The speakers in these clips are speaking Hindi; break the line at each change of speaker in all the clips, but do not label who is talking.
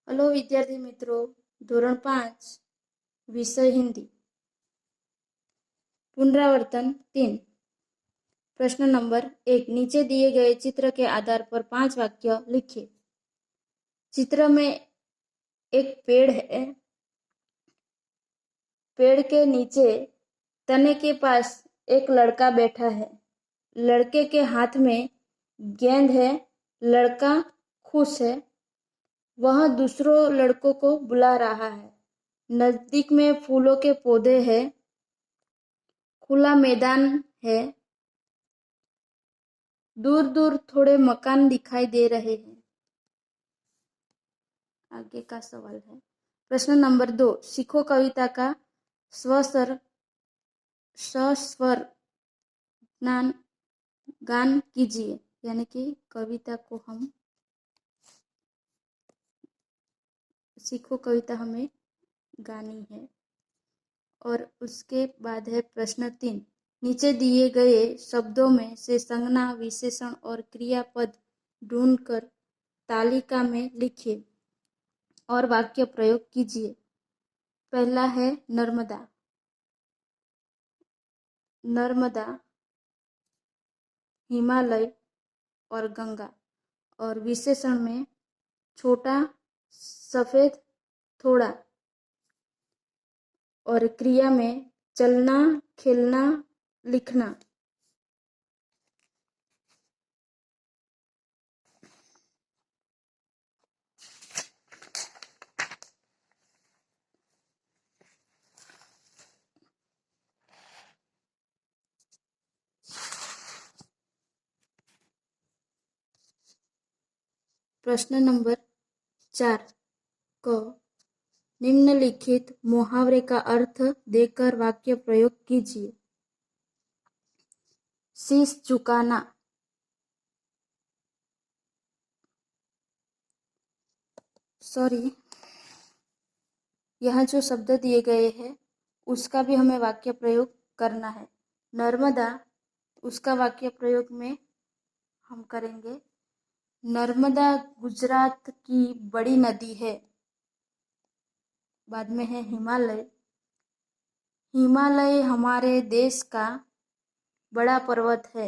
हेलो विद्यार्थी मित्रों, धोरण 5 विषय हिंदी। पुनरावर्तन 3। प्रश्न नंबर 1। नीचे दिए गए चित्र के आधार पर 5 वाक्य लिखिए। चित्र में एक पेड़ है। पेड़ के नीचे तने के पास एक लड़का बैठा है। लड़के के हाथ में गेंद है। लड़का खुश है। वह दूसरों लड़कों को बुला रहा है। नजदीक में फूलों के पौधे हैं। खुला मैदान है। दूर दूर थोड़े मकान दिखाई दे रहे हैं। आगे का सवाल है। प्रश्न नंबर 2। सीखो कविता का सस्वर गान कीजिए। यानी कि कविता को हम सीखो कविता हमें गानी है। और उसके बाद है प्रश्न 3। नीचे दिए गए शब्दों में से संज्ञा, विशेषण और क्रियापद ढूंढकर तालिका में लिखिए और वाक्य प्रयोग कीजिए। पहला है नर्मदा। नर्मदा, हिमालय और गंगा। और विशेषण में छोटा, सफेद, थोड़ा। और क्रिया में चलना, खेलना, लिखना। प्रश्न नंबर 4 को निम्नलिखित मुहावरे का अर्थ देकर वाक्य प्रयोग कीजिए। शीश झुकाना। यहाँ जो शब्द दिए गए हैं उसका भी हमें वाक्य प्रयोग करना है। नर्मदा, उसका वाक्य प्रयोग में हम करेंगे। नर्मदा गुजरात की बड़ी नदी है। बाद में है हिमालय। हिमालय हमारे देश का बड़ा पर्वत है।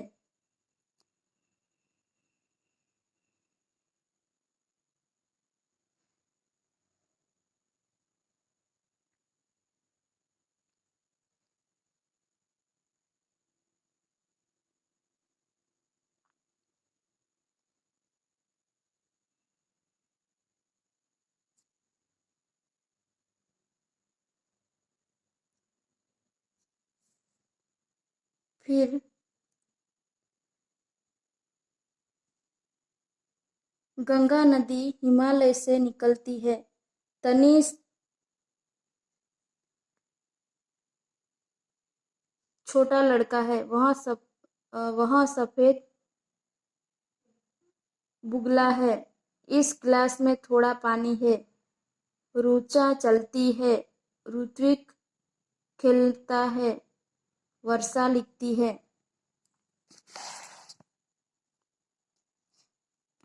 फिर गंगा नदी हिमालय से निकलती है। तनीष छोटा लड़का है। वह सफेद बुगला है। इस गिलास में थोड़ा पानी है। रुचा चलती है। ऋत्विक खेलता है। वर्षा लिखती है।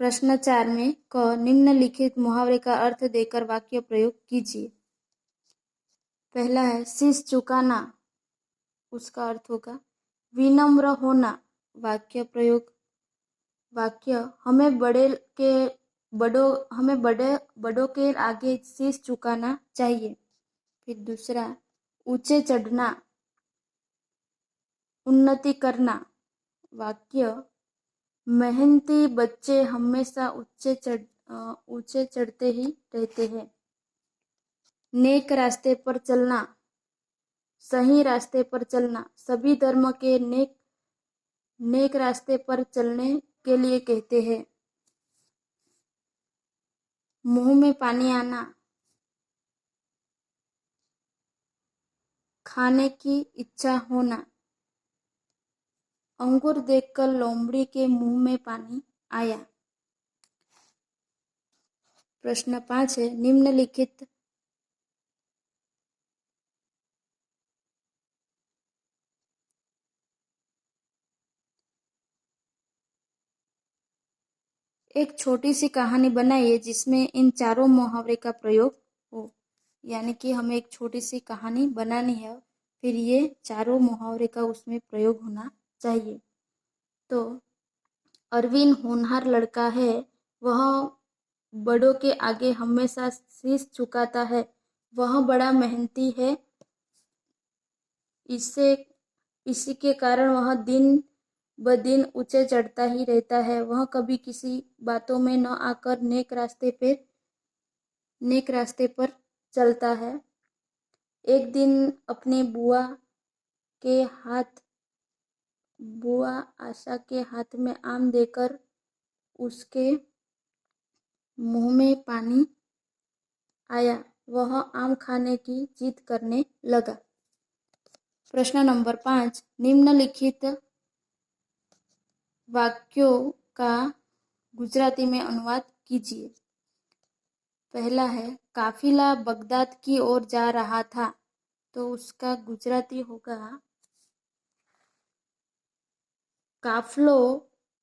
प्रश्न 4 में निम्नलिखित मुहावरे का अर्थ देकर वाक्य प्रयोग कीजिए। पहला है शीश झुकाना। उसका अर्थ होगा विनम्र होना। वाक्य प्रयोग। वाक्य हमें बड़ों के आगे शीश झुकाना चाहिए। फिर दूसरा, ऊंचे चढ़ना, उन्नति करना। वाक्य मेहनती बच्चे हमेशा ऊंचे चढ़ते ही रहते हैं। नेक रास्ते पर चलना, सही रास्ते पर चलना। सभी धर्म के नेक रास्ते पर चलने के लिए कहते हैं। मुंह में पानी आना, खाने की इच्छा होना। अंगूर देखकर लोमड़ी के मुंह में पानी आया। प्रश्न 5 है निम्नलिखित एक छोटी सी कहानी बनाइए जिसमें इन चारों मुहावरे का प्रयोग हो। यानी कि हमें एक छोटी सी कहानी बनानी है, फिर ये चारों मुहावरे का उसमें प्रयोग होना चाहिए। तो अरविंद होनहार लड़का है, वह बड़ों के आगे हमेशा शीश झुकाता है। वह बड़ा मेहनती है, इससे इसी के कारण वह दिन ब दिन ऊंचे चढ़ता ही रहता है। वह कभी किसी बातों में न आकर नेक रास्ते पर चलता है। एक दिन अपनी बुआ आशा के हाथ में आम देकर उसके मुंह में पानी आया। वह आम खाने की जिद करने लगा। प्रश्न नंबर 5, निम्नलिखित वाक्यों का गुजराती में अनुवाद कीजिए। पहला है, काफिला बगदाद की ओर जा रहा था, तो उसका गुजराती होगा, काफलो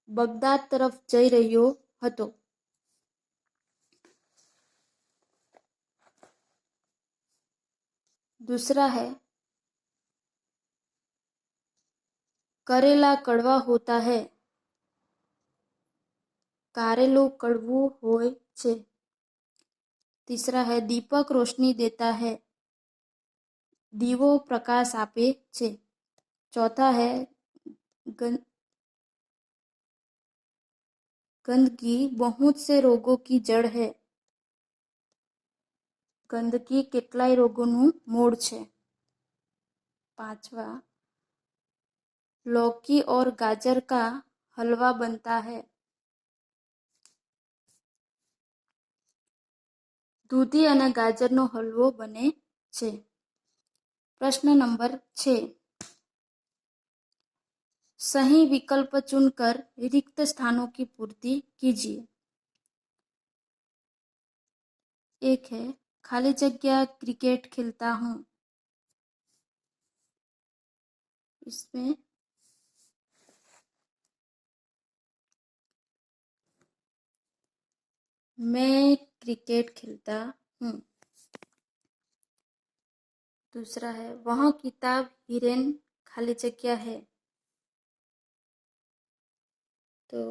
बगदाद तरफ जई રહ્યો હતો। दूसरा है, करेला कड़वा होता है, कारेलू कड़वू होय छे। तीसरा है, दीपक रोशनी देता है, दीवो प्रकाश आपे छे। चौथा है, गंदगी बहुत से रोगों की जड़ है, गंदगी કેટલાય રોગોનું મૂળ છે। पांचवा, लौकी और गाजर का हलवा बनता है, दूधी અને ગાજરનો હલવો બને છે। प्रश्न नंबर 6, सही विकल्प चुनकर रिक्त स्थानों की पूर्ति कीजिए। एक है, खाली जगह क्रिकेट खेलता हूँ। इसमें मैं क्रिकेट खेलता हूँ। दूसरा है, वह किताब हिरेन खाली जगह है, तो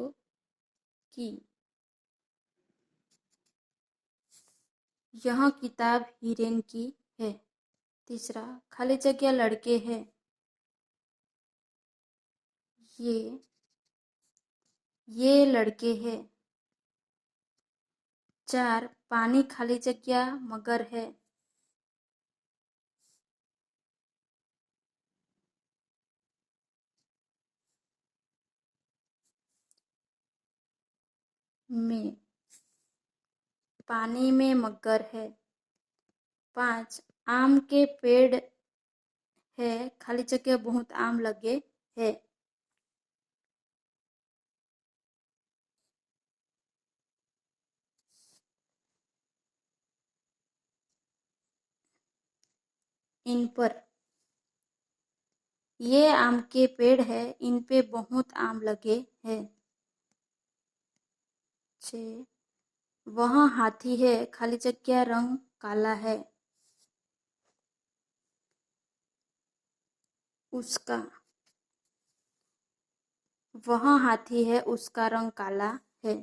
की। यह किताब हिरेन की है। तीसरा, खाली जगह लड़के हैं, ये लड़के हैं। 4, पानी खाली जगह मगर है, में। पानी में मगर है। 5, आम के पेड़ है, खाली जगह बहुत आम लगे है। इन पर, ये आम के पेड़ है, इन पे बहुत आम लगे हैं। 6, वह हाथी है, खाली जगह रंग काला है, उसका। वह हाथी है, उसका रंग काला है।